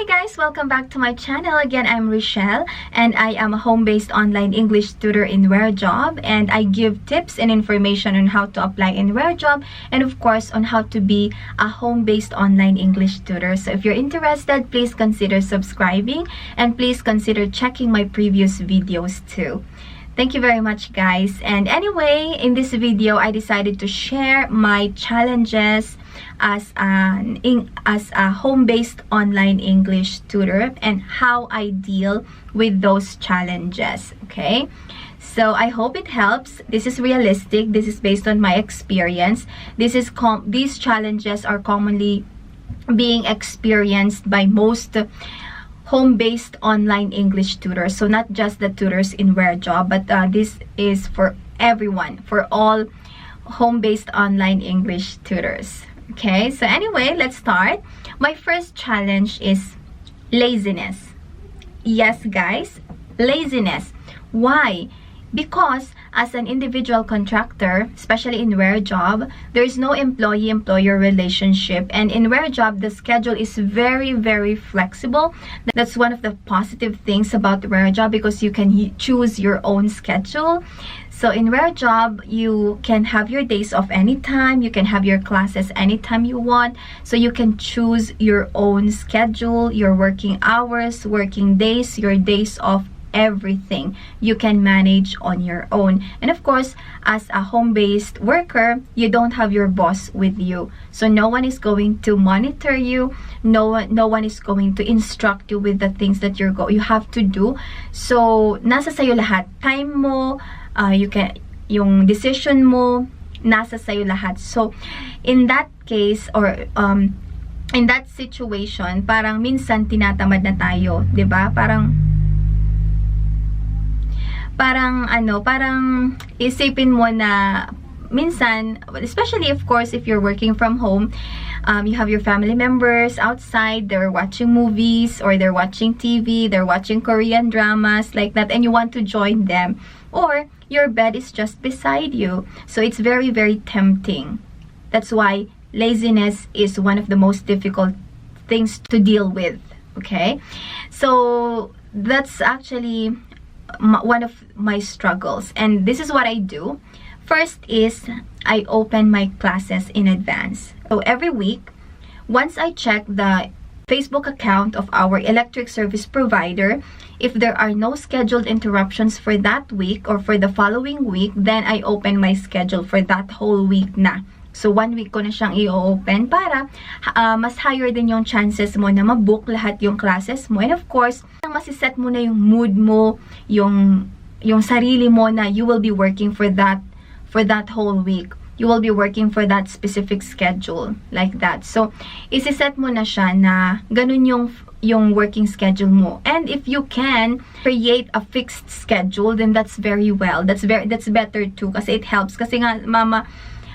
Hi guys! Welcome back to my channel. Again, I'm Rochelle and I am a home-based online English tutor in WhereJob, and I give tips and information on how to apply in WhereJob and of course on how to be a home-based online English tutor. So if you're interested, please consider subscribing and please consider checking my previous videos too. Thank you very much guys. And anyway, in this video, I decided to share my challenges as a home-based online English tutor and how I deal with those challenges. Okay, so I hope it helps. This is realistic. This is based on my experience. These challenges are commonly being experienced by most home-based online English tutors. So not just the tutors in WhereJob, but this is for everyone, for all home-based online English tutors. Okay, so anyway, let's start. My first challenge is laziness. Yes, guys, laziness. Why? Because as an individual contractor, especially in WhereJob, there is no employee-employer relationship. And in WhereJob, the schedule is very, very flexible. That's one of the positive things about WhereJob, because you can choose your own schedule. So in WhereJob, you can have your days off anytime. You can have your classes anytime you want. So you can choose your own schedule, your working hours, working days, your days off, everything you can manage on your own. And of course, as a home-based worker, you don't have your boss with you. So no one is going to monitor you. No one is going to instruct you with the things that you have to do. So nasa sayo lahat. Time mo, yung decision mo, nasa sayo lahat. So in that case, or in that situation, parang minsan tinatamad na tayo, 'di ba? Parang isipin mo na minsan, especially of course if you're working from home, you have your family members outside, they're watching movies or they're watching TV, they're watching Korean dramas like that, and you want to join them, or your bed is just beside you. So it's very, very tempting. That's why laziness is one of the most difficult things to deal with. Okay, so that's actually one of my struggles, and this is what I do. First is I open my classes in advance. So every week, once I check the Facebook account of our electric service provider, if there are no scheduled interruptions for that week or for the following week, then I open my schedule for that whole week na. So 1 week ko na siyang i-open para mas higher din yung chances mo na mabook lahat yung classes mo. And of course, masiset mo na yung mood mo, yung sarili mo na you will be working for that whole week. You will be working for that specific schedule, like that. So isiset mo na siya na ganun yung working schedule mo. And if you can create a fixed schedule, then that's very well. That's better too, kasi it helps. Kasi nga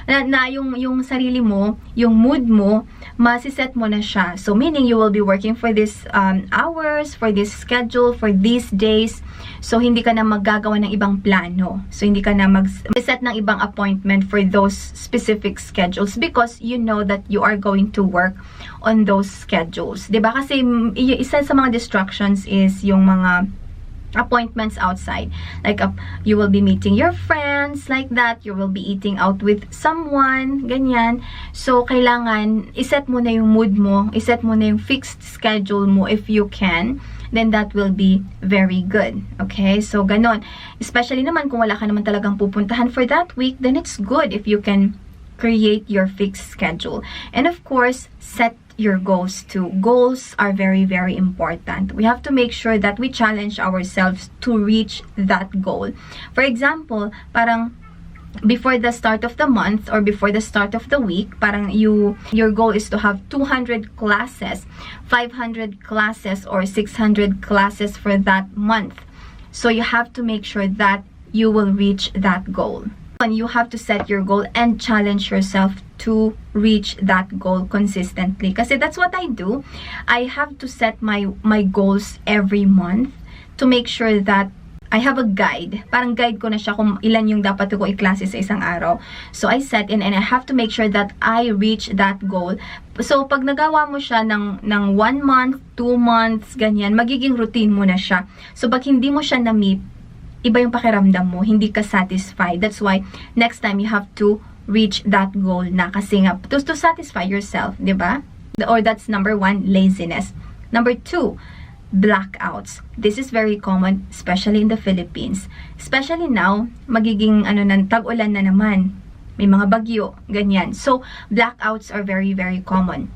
na yung sarili mo, yung mood mo, masiset mo na siya. So meaning you will be working for this hours, for this schedule, for these days. So hindi ka na maggagawa ng ibang plano. So hindi ka na mag-set ng ibang appointment for those specific schedules, because you know that you are going to work on those schedules. 'Di ba? Kasi isa sa mga distractions is yung mga appointments outside, like you will be meeting your friends, like that, you will be eating out with someone, ganyan. So kailangan iset mo na yung mood mo, iset mo na yung fixed schedule mo if you can, then that will be very good. Okay, so ganon. Especially naman kung wala ka naman talagang pupuntahan for that week, then it's good if you can create your fixed schedule. And of course, set your goals too. Goals are very, very important. We have to make sure that we challenge ourselves to reach that goal. For example, parang before the start of the month or before the start of the week, parang your goal is to have 200 classes, 500 classes, or 600 classes for that month. So you have to make sure that you will reach that goal. And you have to set your goal and challenge yourself to reach that goal consistently. Kasi that's what I do. I have to set my goals every month to make sure that I have a guide. Parang guide ko na siya kung ilan yung dapat ko i-klase sa isang araw. So, I set in and I have to make sure that I reach that goal. So, pag nagawa mo siya ng 1 month, 2 months, ganyan, magiging routine mo na siya. So, pag hindi mo siya na-meet, iba yung pakiramdam mo, hindi ka satisfied. That's why, next time, you have to reach that goal na. Kasi nga, to satisfy yourself, di ba? Or that's number 1, laziness. Number 2, blackouts. This is very common, especially in the Philippines. Especially now, magiging tag-ulan na naman. May mga bagyo, ganyan. So, blackouts are very, very common.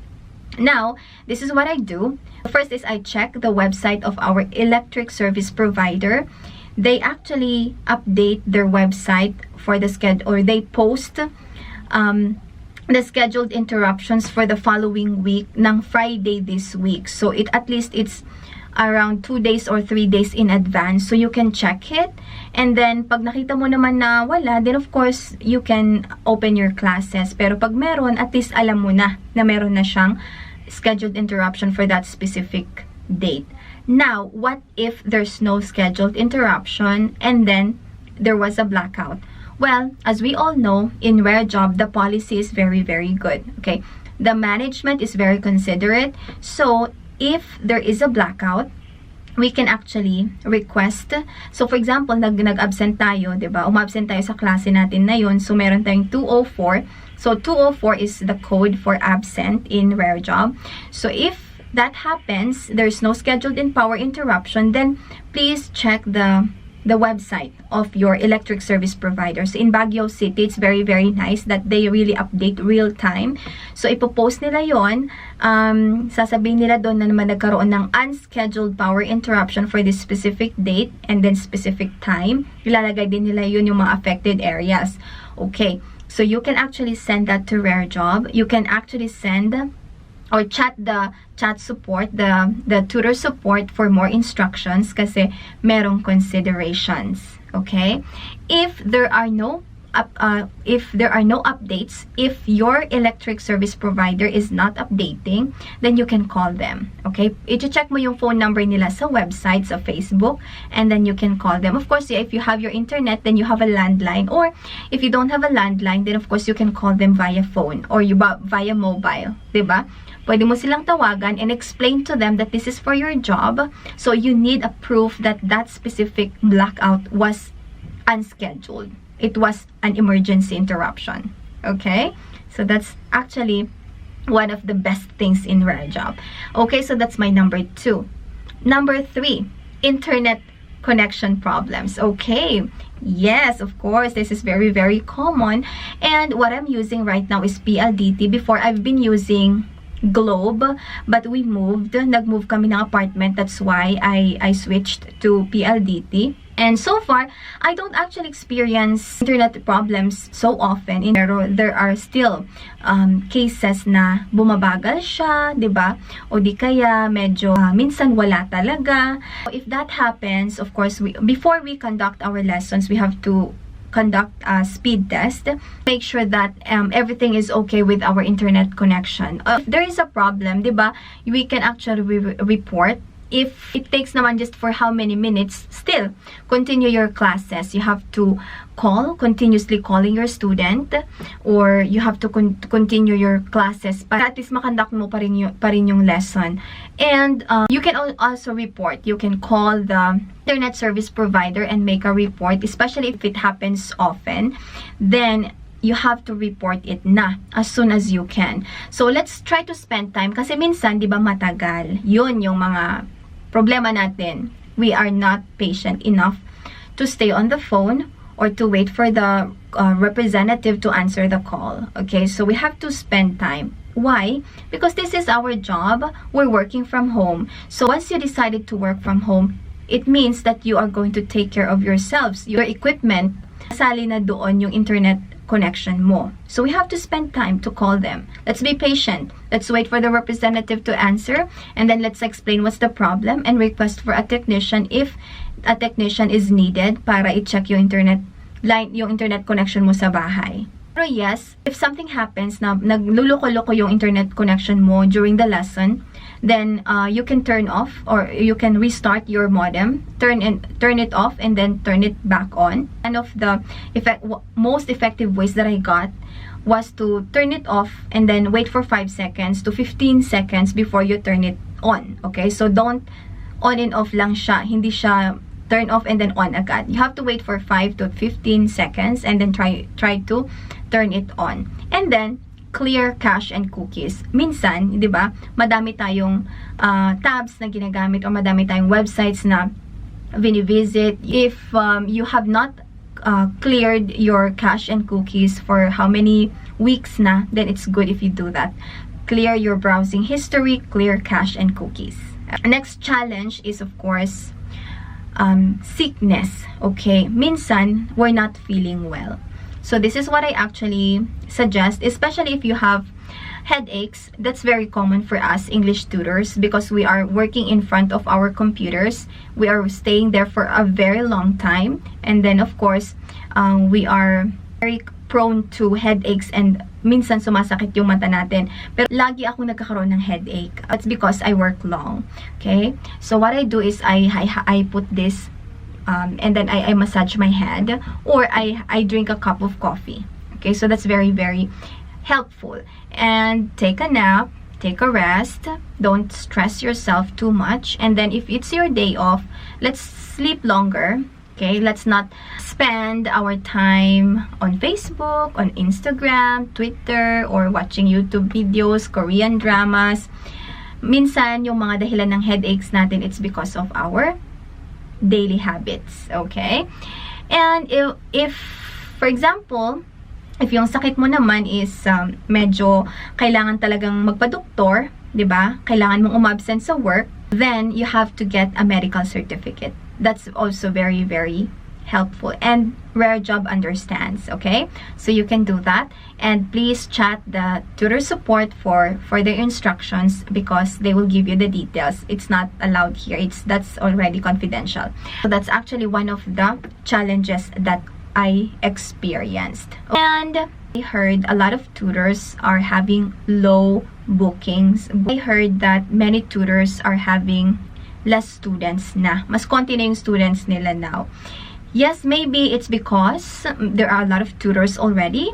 Now, this is what I do. First is I check the website of our electric service provider. They actually update their website for the schedule, or they post the scheduled interruptions for the following week ng Friday this week. So, at least it's around 2 days or 3 days in advance. So, you can check it. And then, pag nakita mo naman na wala, then of course, you can open your classes. Pero pag meron, at least alam mo na meron na siyang scheduled interruption for that specific date. Now, what if there's no scheduled interruption and then there was a blackout? Well, as we all know, in Rare Job, the policy is very, very good. Okay? The management is very considerate. So, if there is a blackout, we can actually request. So, for example, nag-absent tayo, diba? Umabsent tayo sa klase natin na yun. So, meron tayong 204. So, 204 is the code for absent in Rare Job. So, if that happens, there's no scheduled in power interruption, then please check the website of your electric service provider. So, in Baguio City, it's very, very nice that they really update real time. So, ipopost nila yon. Sasabihin nila doon na naman nagkaroon ng unscheduled power interruption for this specific date and then specific time. Ilalagay din nila yun yung mga affected areas. Okay. So, you can actually send that to Rare Job. You can actually send or chat the chat support, the tutor support for more instructions kasi merong considerations. Okay? If there are no updates, if your electric service provider is not updating, then you can call them. Okay? I-check mo yung phone number nila sa website, sa Facebook, and then you can call them. Of course, if you have your internet, then you have a landline. Or if you don't have a landline, then of course, you can call them via phone or via mobile. Diba? Pwede mo silang tawagan and explain to them that this is for your job. So, you need a proof that that specific blackout was unscheduled. It was an emergency interruption. Okay? So, that's actually one of the best things in Rare Job. Okay, so that's my number 2. Number 3, internet connection problems. Okay. Yes, of course, this is very, very common. And what I'm using right now is PLDT. Before, I've been using Globe, but we moved. Nag-move kami ng apartment. That's why I switched to PLDT. And so far, I don't actually experience internet problems so often. Pero there are still cases na bumabagal siya, diba? O di kaya medyo minsan wala talaga. If that happens, of course, before we conduct our lessons, we have to conduct a speed test. Make sure that everything is okay with our internet connection. If there is a problem, diba, we can actually report. If it takes naman just for how many minutes, still, continue your classes. You have to continuously calling your student, or you have to continue your classes para at least makonduct mo pa rin yung lesson. And you can also report. You can call the internet service provider and make a report, especially if it happens often. Then, you have to report it na as soon as you can. So, let's try to spend time. Kasi minsan, di ba, matagal. Yun yung mga problema natin. We are not patient enough to stay on the phone or to wait for the representative to answer the call. Okay, so we have to spend time. Why? Because this is our job. We're working from home. So once you decided to work from home, it means that you are going to take care of yourselves. Your equipment, sali na doon yung internet connection mo. So we have to spend time to call them. Let's be patient. Let's wait for the representative to answer, and then let's explain what's the problem and request for a technician if a technician is needed para i-check yung internet line, yung internet connection mo sa bahay. Pero yes, if something happens na nagluloko-loko yung internet connection mo during the lesson, then you can turn off, or you can restart your modem, turn it off, and then turn it back on. One of the most effective ways that I got was to turn it off and then wait for 5 seconds to 15 seconds before you turn it on. Okay, so don't on and off lang siya, hindi siya turn off and then on agad. You have to wait for 5 to 15 seconds and then try to turn it on. And then clear cache and cookies. Minsan, 'di ba, madami tayong tabs na ginagamit o madami tayong websites na vini-visit. If you have not cleared your cache and cookies for how many weeks na, then it's good if you do that. Clear your browsing history, clear cache and cookies. Next challenge is, of course, sickness. Okay, minsan we're not feeling well. So this is what I actually suggest, especially if you have headaches. That's very common for us English tutors because we are working in front of our computers. We are staying there for a very long time, and then of course we are very prone to headaches, and minsan sumasakit yung mata natin. Pero lagi ako nagkakaroon ng headache. It's because I work long. Okay? So what I do is I put this and then I massage my head, or I drink a cup of coffee. Okay? So that's very, very helpful. And take a nap, take a rest. Don't stress yourself too much. And then if it's your day off, let's sleep longer. Okay, let's not spend our time on Facebook, on Instagram, Twitter, or watching YouTube videos, Korean dramas. Minsan, yung mga dahilan ng headaches natin, it's because of our daily habits. Okay? And if for example, if yung sakit mo naman is medyo kailangan talagang magpa-doktor, 'di ba? Kailangan mong umabsent sa work, then you have to get a medical certificate. That's also very, very helpful, and Rare Job understands. Okay, so you can do that, and please chat the tutor support for their instructions because they will give you the details. It's not allowed here. That's already confidential. So that's actually one of the challenges that I experienced. And I heard a lot of tutors are having low bookings. I heard that many tutors are having less students na. Mas konti na yung students nila now. Yes, maybe it's because there are a lot of tutors already,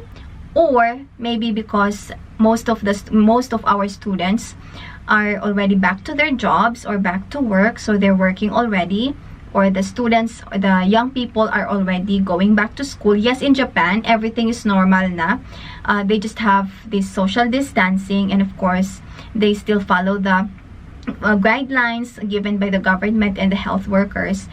or maybe because most of our students are already back to their jobs or back to work, so they're working already, or the students, the young people are already going back to school. Yes, in Japan, everything is normal na. They just have this social distancing, and of course, they still follow the guidelines given by the government and the health workers.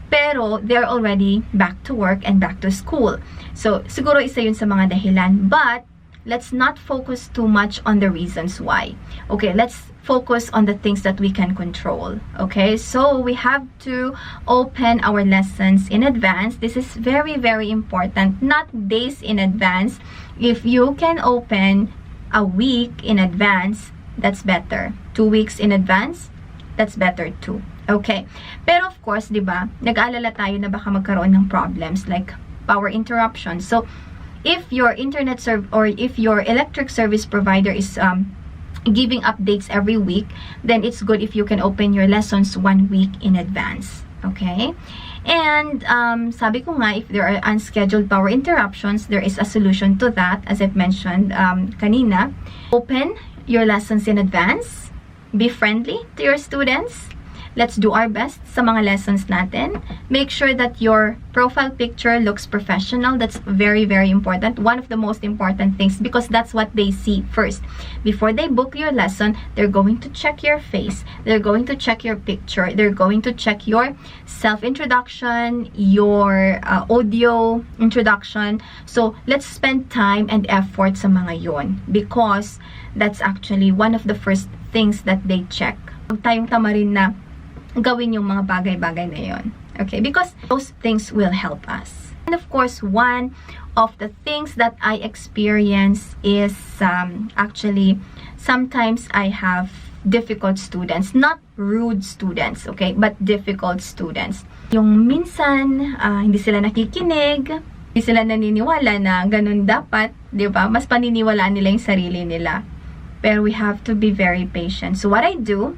Pero they're already back to work and back to school. So siguro isa yun sa mga dahilan. But let's not focus too much on the reasons why. Okay, let's focus on the things that we can control. Okay, so we have to open our lessons in advance. This is very, very important. Not days in advance. If you can open a week in advance, that's better. 2 weeks in advance, that's better too. Okay. Pero of course, 'di ba? Nag-aalala tayo na baka magkaroon ng problems like power interruption. So, if your or if your electric service provider is giving updates every week, then it's good if you can open your lessons 1 week in advance. Okay? And sabi ko nga, if there are unscheduled power interruptions, there is a solution to that, as I've mentioned kanina. Open your lessons in advance. Be friendly to your students. Let's do our best sa mga lessons natin. Make sure that your profile picture looks professional. That's very, very important. One of the most important things, because that's what they see first. Before they book your lesson, they're going to check your face. They're going to check your picture. They're going to check your self-introduction, your audio introduction. So, let's spend time and effort sa mga yon, because that's actually one of the first things that they check. Huwag tayong tamarin na gawin yung mga bagay-bagay na yon. Okay? Because those things will help us. And of course, one of the things that I experience is actually sometimes I have difficult students. Not rude students, okay? But difficult students. Yung minsan, hindi sila nakikinig, hindi sila naniniwala na ganun dapat, di ba? Mas paniniwalaan nila yung sarili nila. But we have to be very patient. So what I do,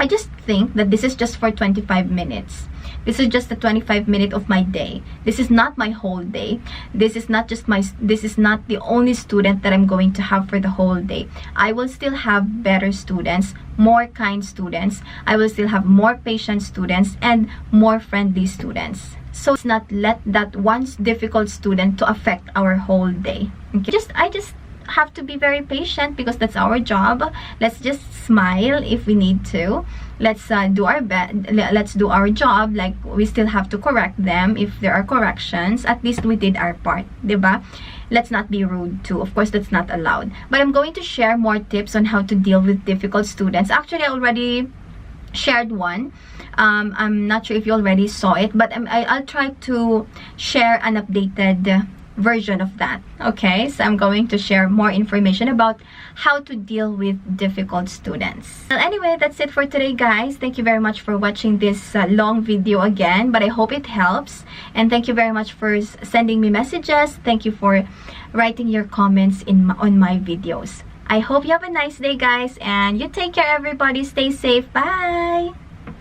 I just think that this is just for 25 minutes. This is just a 25 minute of my day. This is not my whole day. This is not the only student that I'm going to have for the whole day. I will still have better students, more kind students. I will still have more patient students and more friendly students. So let's not let that one difficult student to affect our whole day. Okay? I just have to be very patient because that's our job. Let's just smile if we need to. Let's do our best. Let's do our job. Like, we still have to correct them if there are corrections. At least we did our part, diba? Let's not be rude too. Of course, that's not allowed. But I'm going to share more tips on how to deal with difficult students. Actually, I already shared one. I'm not sure if you already saw it, but I'll try to share an updated version of that. Okay, so I'm going to share more information about how to deal with difficult students. Well, anyway, that's it for today, guys. Thank you very much for watching this long video again, but I hope it helps, and thank you very much for sending me messages. Thank you for writing your comments on my videos. I hope you have a nice day, guys, and you take care, everybody. Stay safe. Bye.